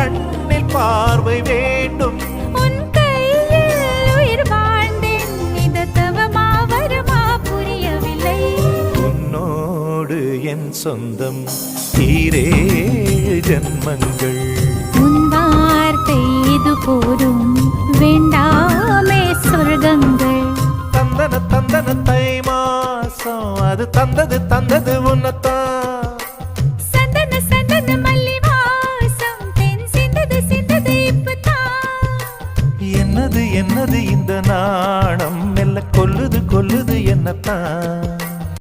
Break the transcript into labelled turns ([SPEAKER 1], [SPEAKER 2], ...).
[SPEAKER 1] கண்ணில் பார்வை வேண்டும்.
[SPEAKER 2] உன் கையில் உயிர் வாழ்ந்தேன், இந்த தவமா வருமா புரியவில்லை.
[SPEAKER 1] உன்னோடு என் சொந்தம் ஈரேழு ஜன்மங்கள்.
[SPEAKER 2] உன் வார்த்தை இது போதும், வேண்டாமே சொர்க்கங்கள்.
[SPEAKER 1] தந்தன தந்தன தை மாசம் அது தந்தது உன்னத்தான்.
[SPEAKER 2] சந்தன சந்தன மல்லி வாசம் தென் சிந்தது இப்பதான்.
[SPEAKER 1] என்னது இந்த நாணம் மெல்ல கொல்லுது என்னத்தான்.